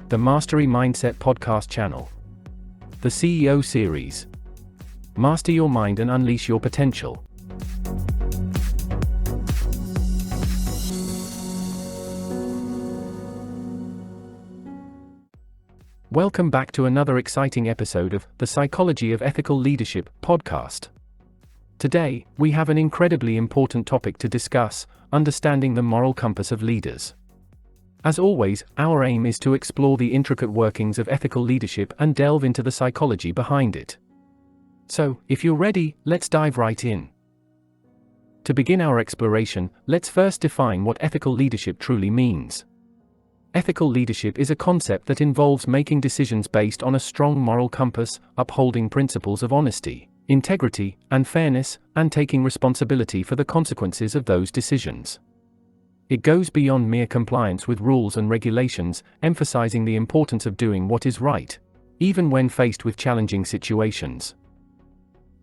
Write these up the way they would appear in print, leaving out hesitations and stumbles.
the Mastery Mindset podcast channel. The CEO series. Master your mind and unleash your potential. Welcome back to another exciting episode of the Psychology of Ethical Leadership podcast. Today, we have an incredibly important topic to discuss: understanding the moral compass of leaders. As always, our aim is to explore the intricate workings of ethical leadership and delve into the psychology behind it. So, if you're ready, let's dive right in. To begin our exploration, let's first define what ethical leadership truly means. Ethical leadership is a concept that involves making decisions based on a strong moral compass, upholding principles of honesty, integrity, and fairness, and taking responsibility for the consequences of those decisions. It goes beyond mere compliance with rules and regulations, emphasizing the importance of doing what is right, even when faced with challenging situations.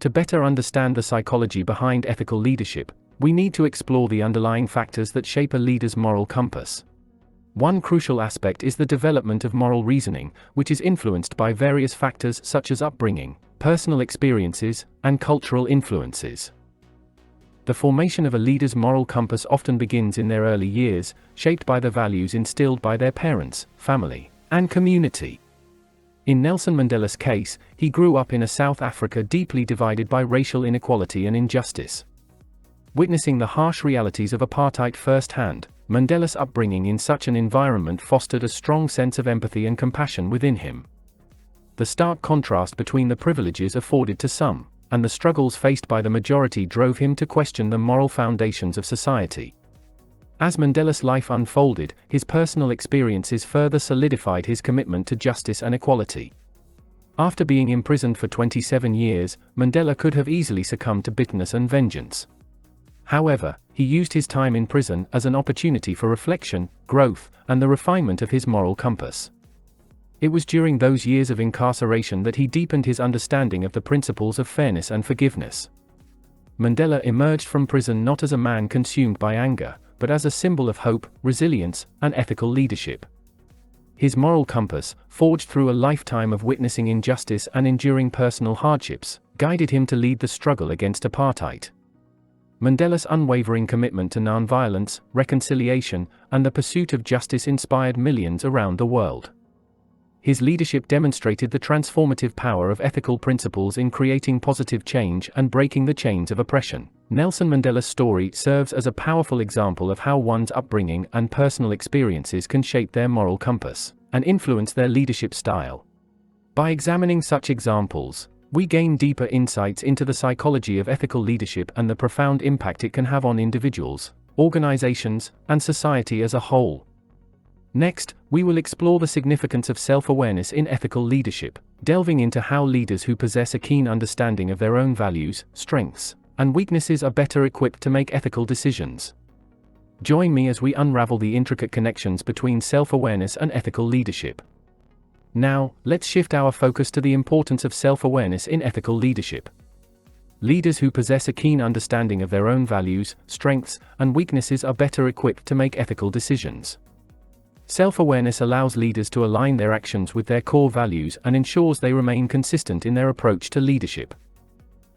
To better understand the psychology behind ethical leadership, we need to explore the underlying factors that shape a leader's moral compass. One crucial aspect is the development of moral reasoning, which is influenced by various factors such as upbringing, personal experiences, and cultural influences. The formation of a leader's moral compass often begins in their early years, shaped by the values instilled by their parents, family, and community. In Nelson Mandela's case, he grew up in a South Africa deeply divided by racial inequality and injustice. Witnessing the harsh realities of apartheid firsthand, Mandela's upbringing in such an environment fostered a strong sense of empathy and compassion within him. The stark contrast between the privileges afforded to some and the struggles faced by the majority drove him to question the moral foundations of society. As Mandela's life unfolded, his personal experiences further solidified his commitment to justice and equality. After being imprisoned for 27 years, Mandela could have easily succumbed to bitterness and vengeance. However, he used his time in prison as an opportunity for reflection, growth, and the refinement of his moral compass. It was during those years of incarceration that he deepened his understanding of the principles of fairness and forgiveness. Mandela emerged from prison not as a man consumed by anger, but as a symbol of hope, resilience, and ethical leadership. His moral compass, forged through a lifetime of witnessing injustice and enduring personal hardships, guided him to lead the struggle against apartheid. Mandela's unwavering commitment to nonviolence, reconciliation, and the pursuit of justice inspired millions around the world. His leadership demonstrated the transformative power of ethical principles in creating positive change and breaking the chains of oppression. Nelson Mandela's story serves as a powerful example of how one's upbringing and personal experiences can shape their moral compass and influence their leadership style. By examining such examples, we gain deeper insights into the psychology of ethical leadership and the profound impact it can have on individuals, organizations, and society as a whole. Next, we will explore the significance of self-awareness in ethical leadership, delving into how leaders who possess a keen understanding of their own values, strengths, and weaknesses are better equipped to make ethical decisions. Join me as we unravel the intricate connections between self-awareness and ethical leadership. Now, let's shift our focus to the importance of self-awareness in ethical leadership. Leaders who possess a keen understanding of their own values, strengths, and weaknesses are better equipped to make ethical decisions. Self-awareness allows leaders to align their actions with their core values and ensures they remain consistent in their approach to leadership.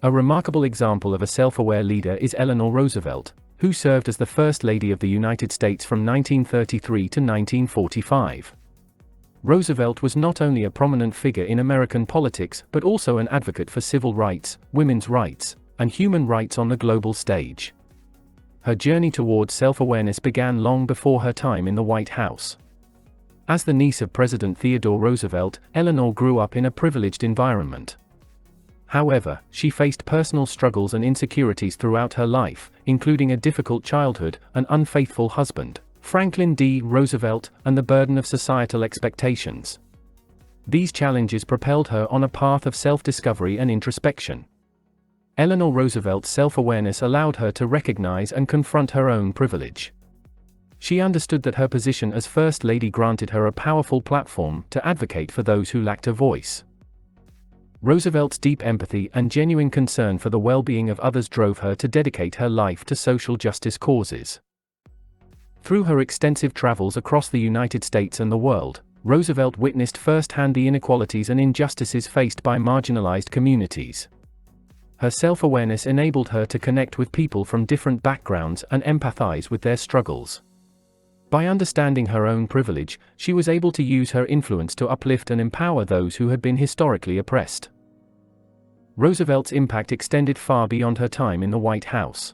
A remarkable example of a self-aware leader is Eleanor Roosevelt, who served as the First Lady of the United States from 1933 to 1945. Roosevelt was not only a prominent figure in American politics but also an advocate for civil rights, women's rights, and human rights on the global stage. Her journey towards self-awareness began long before her time in the White House. As the niece of President Theodore Roosevelt, Eleanor grew up in a privileged environment. However, she faced personal struggles and insecurities throughout her life, including a difficult childhood, an unfaithful husband, Franklin D. Roosevelt, and the burden of societal expectations. These challenges propelled her on a path of self-discovery and introspection. Eleanor Roosevelt's self-awareness allowed her to recognize and confront her own privilege. She understood that her position as First Lady granted her a powerful platform to advocate for those who lacked a voice. Roosevelt's deep empathy and genuine concern for the well-being of others drove her to dedicate her life to social justice causes. Through her extensive travels across the United States and the world, Roosevelt witnessed firsthand the inequalities and injustices faced by marginalized communities. Her self-awareness enabled her to connect with people from different backgrounds and empathize with their struggles. By understanding her own privilege, she was able to use her influence to uplift and empower those who had been historically oppressed. Roosevelt's impact extended far beyond her time in the White House.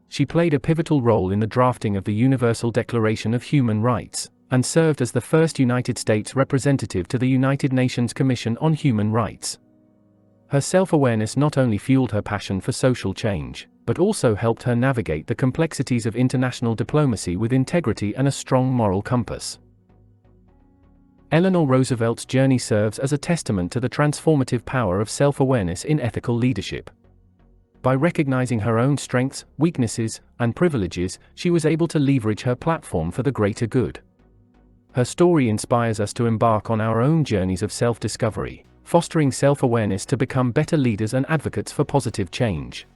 She played a pivotal role in the drafting of the Universal Declaration of Human Rights, and served as the first United States representative to the United Nations Commission on Human Rights. Her self-awareness not only fueled her passion for social change, but also helped her navigate the complexities of international diplomacy with integrity and a strong moral compass. Eleanor Roosevelt's journey serves as a testament to the transformative power of self-awareness in ethical leadership. By recognizing her own strengths, weaknesses, and privileges, she was able to leverage her platform for the greater good. Her story inspires us to embark on our own journeys of self-discovery, fostering self-awareness to become better leaders and advocates for positive change.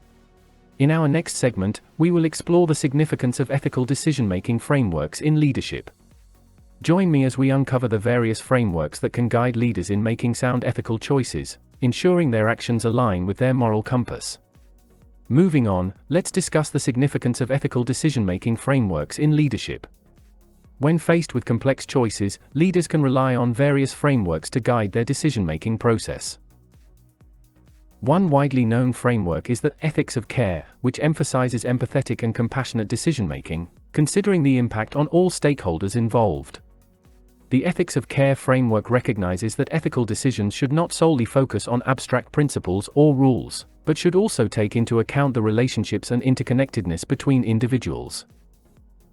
In our next segment, we will explore the significance of ethical decision-making frameworks in leadership. Join me as we uncover the various frameworks that can guide leaders in making sound ethical choices, ensuring their actions align with their moral compass. Moving on, let's discuss the significance of ethical decision-making frameworks in leadership. When faced with complex choices, leaders can rely on various frameworks to guide their decision-making process. One widely known framework is the ethics of care, which emphasizes empathetic and compassionate decision-making, considering the impact on all stakeholders involved. The ethics of care framework recognizes that ethical decisions should not solely focus on abstract principles or rules, but should also take into account the relationships and interconnectedness between individuals.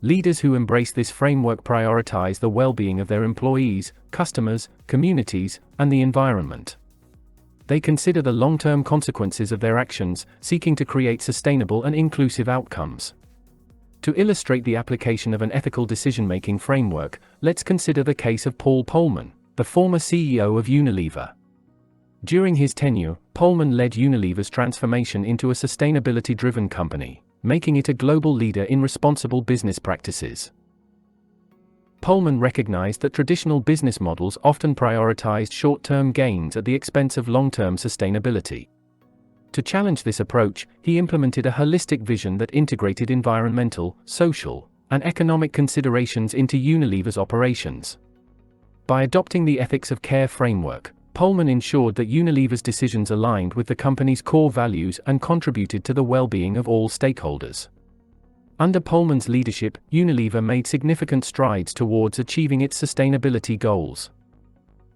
Leaders who embrace this framework prioritize the well-being of their employees, customers, communities, and the environment. They consider the long-term consequences of their actions, seeking to create sustainable and inclusive outcomes. To illustrate the application of an ethical decision-making framework, let's consider the case of Paul Polman, the former CEO of Unilever. During his tenure, Polman led Unilever's transformation into a sustainability-driven company, making it a global leader in responsible business practices. Polman recognized that traditional business models often prioritized short-term gains at the expense of long-term sustainability. To challenge this approach, he implemented a holistic vision that integrated environmental, social, and economic considerations into Unilever's operations. By adopting the ethics of care framework, Polman ensured that Unilever's decisions aligned with the company's core values and contributed to the well-being of all stakeholders. Under Polman's leadership, Unilever made significant strides towards achieving its sustainability goals.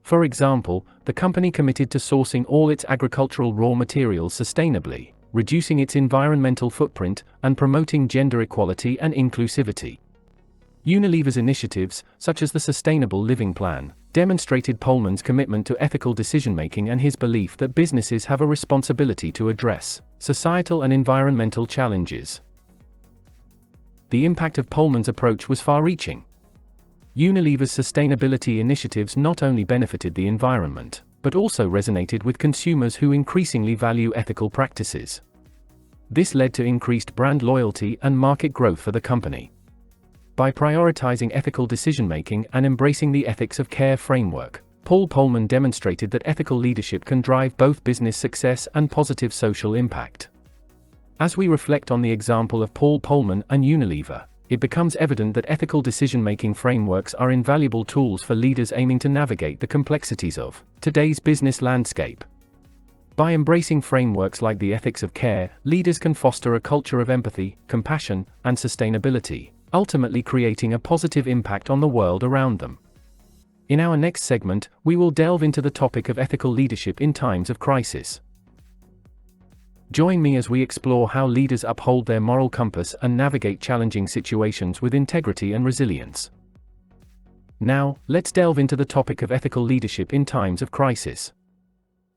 For example, the company committed to sourcing all its agricultural raw materials sustainably, reducing its environmental footprint, and promoting gender equality and inclusivity. Unilever's initiatives, such as the Sustainable Living Plan, demonstrated Polman's commitment to ethical decision-making and his belief that businesses have a responsibility to address societal and environmental challenges. The impact of Polman's approach was far-reaching. Unilever's sustainability initiatives not only benefited the environment, but also resonated with consumers who increasingly value ethical practices. This led to increased brand loyalty and market growth for the company. By prioritizing ethical decision-making and embracing the ethics of care framework, Paul Polman demonstrated that ethical leadership can drive both business success and positive social impact. As we reflect on the example of Paul Polman and Unilever, it becomes evident that ethical decision-making frameworks are invaluable tools for leaders aiming to navigate the complexities of today's business landscape. By embracing frameworks like the ethics of care, leaders can foster a culture of empathy, compassion, and sustainability, ultimately creating a positive impact on the world around them. In our next segment, we will delve into the topic of ethical leadership in times of crisis. Join me as we explore how leaders uphold their moral compass and navigate challenging situations with integrity and resilience. Now, let's delve into the topic of ethical leadership in times of crisis.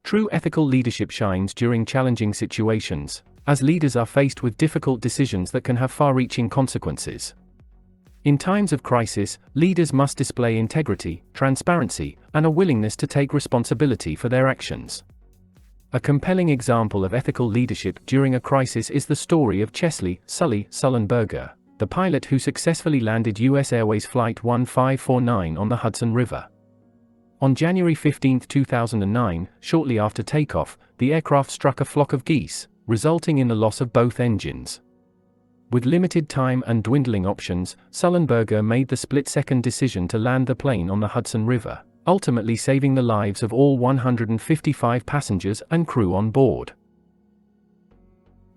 True ethical leadership shines during challenging situations, as leaders are faced with difficult decisions that can have far-reaching consequences. In times of crisis, leaders must display integrity, transparency, and a willingness to take responsibility for their actions. A compelling example of ethical leadership during a crisis is the story of Chesley "Sully" Sullenberger, the pilot who successfully landed U.S. Airways Flight 1549 on the Hudson River. On January 15, 2009, shortly after takeoff, the aircraft struck a flock of geese, resulting in the loss of both engines. With limited time and dwindling options, Sullenberger made the split-second decision to land the plane on the Hudson River, ultimately saving the lives of all 155 passengers and crew on board.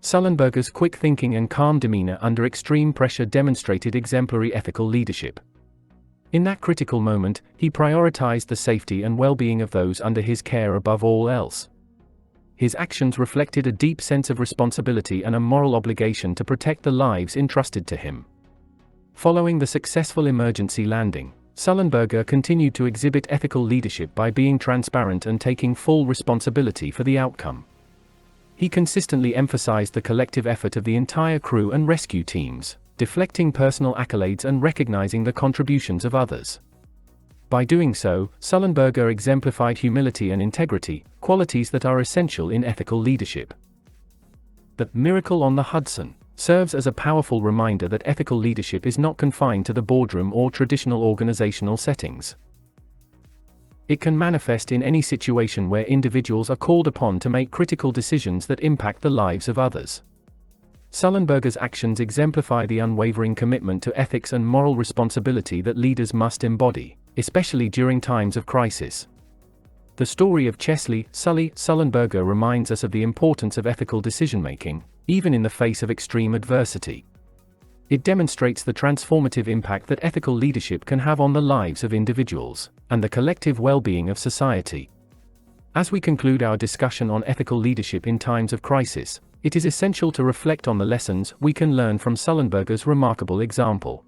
Sullenberger's quick thinking and calm demeanor under extreme pressure demonstrated exemplary ethical leadership. In that critical moment, he prioritized the safety and well-being of those under his care above all else. His actions reflected a deep sense of responsibility and a moral obligation to protect the lives entrusted to him. Following the successful emergency landing, Sullenberger continued to exhibit ethical leadership by being transparent and taking full responsibility for the outcome. He consistently emphasized the collective effort of the entire crew and rescue teams, deflecting personal accolades and recognizing the contributions of others. By doing so, Sullenberger exemplified humility and integrity, qualities that are essential in ethical leadership. The Miracle on the Hudson serves as a powerful reminder that ethical leadership is not confined to the boardroom or traditional organizational settings. It can manifest in any situation where individuals are called upon to make critical decisions that impact the lives of others. Sullenberger's actions exemplify the unwavering commitment to ethics and moral responsibility that leaders must embody, especially during times of crisis. The story of Chesley Sully Sullenberger reminds us of the importance of ethical decision-making, even in the face of extreme adversity. It demonstrates the transformative impact that ethical leadership can have on the lives of individuals and the collective well-being of society. As we conclude our discussion on ethical leadership in times of crisis, it is essential to reflect on the lessons we can learn from Sullenberger's remarkable example.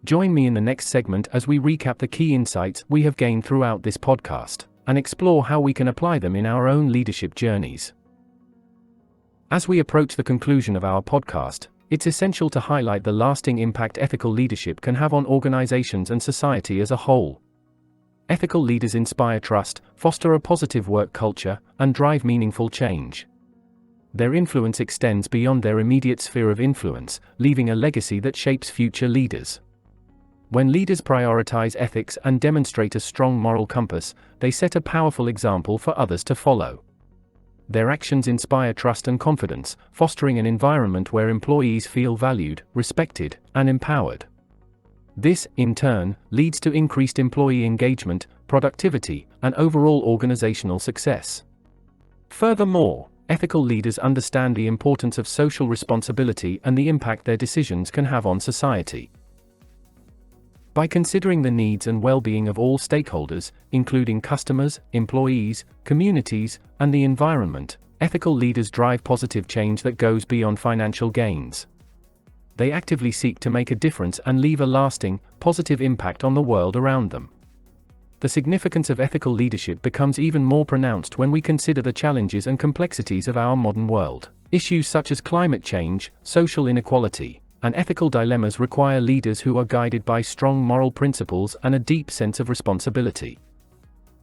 Join me in the next segment as we recap the key insights we have gained throughout this podcast and explore how we can apply them in our own leadership journeys. As we approach the conclusion of our podcast, it's essential to highlight the lasting impact ethical leadership can have on organizations and society as a whole. Ethical leaders inspire trust, foster a positive work culture, and drive meaningful change. Their influence extends beyond their immediate sphere of influence, leaving a legacy that shapes future leaders. When leaders prioritize ethics and demonstrate a strong moral compass, they set a powerful example for others to follow. Their actions inspire trust and confidence, fostering an environment where employees feel valued, respected, and empowered. This, in turn, leads to increased employee engagement, productivity, and overall organizational success. Furthermore, ethical leaders understand the importance of social responsibility and the impact their decisions can have on society. By considering the needs and well-being of all stakeholders, including customers, employees, communities, and the environment, ethical leaders drive positive change that goes beyond financial gains. They actively seek to make a difference and leave a lasting, positive impact on the world around them. The significance of ethical leadership becomes even more pronounced when we consider the challenges and complexities of our modern world. Issues such as climate change, social inequality, and ethical dilemmas require leaders who are guided by strong moral principles and a deep sense of responsibility.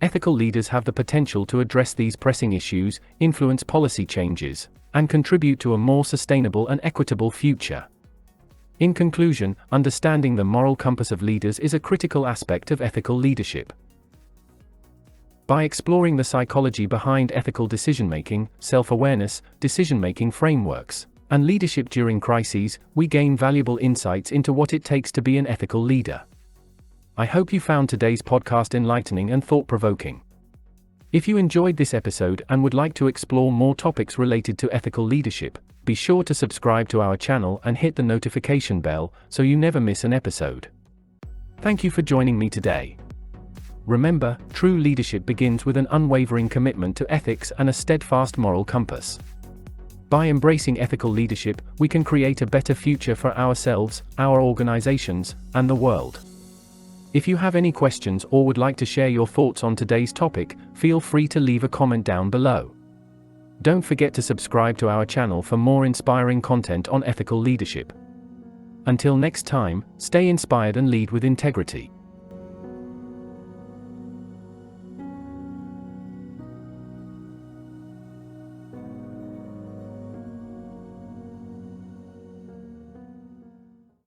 Ethical leaders have the potential to address these pressing issues, influence policy changes, and contribute to a more sustainable and equitable future. In conclusion, understanding the moral compass of leaders is a critical aspect of ethical leadership. By exploring the psychology behind ethical decision-making, self-awareness, decision-making frameworks, and leadership during crises, we gain valuable insights into what it takes to be an ethical leader. I hope you found today's podcast enlightening and thought-provoking. If you enjoyed this episode and would like to explore more topics related to ethical leadership, be sure to subscribe to our channel and hit the notification bell so you never miss an episode. Thank you for joining me today. Remember, true leadership begins with an unwavering commitment to ethics and a steadfast moral compass. By embracing ethical leadership, we can create a better future for ourselves, our organizations, and the world. If you have any questions or would like to share your thoughts on today's topic, feel free to leave a comment down below. Don't forget to subscribe to our channel for more inspiring content on ethical leadership. Until next time, stay inspired and lead with integrity.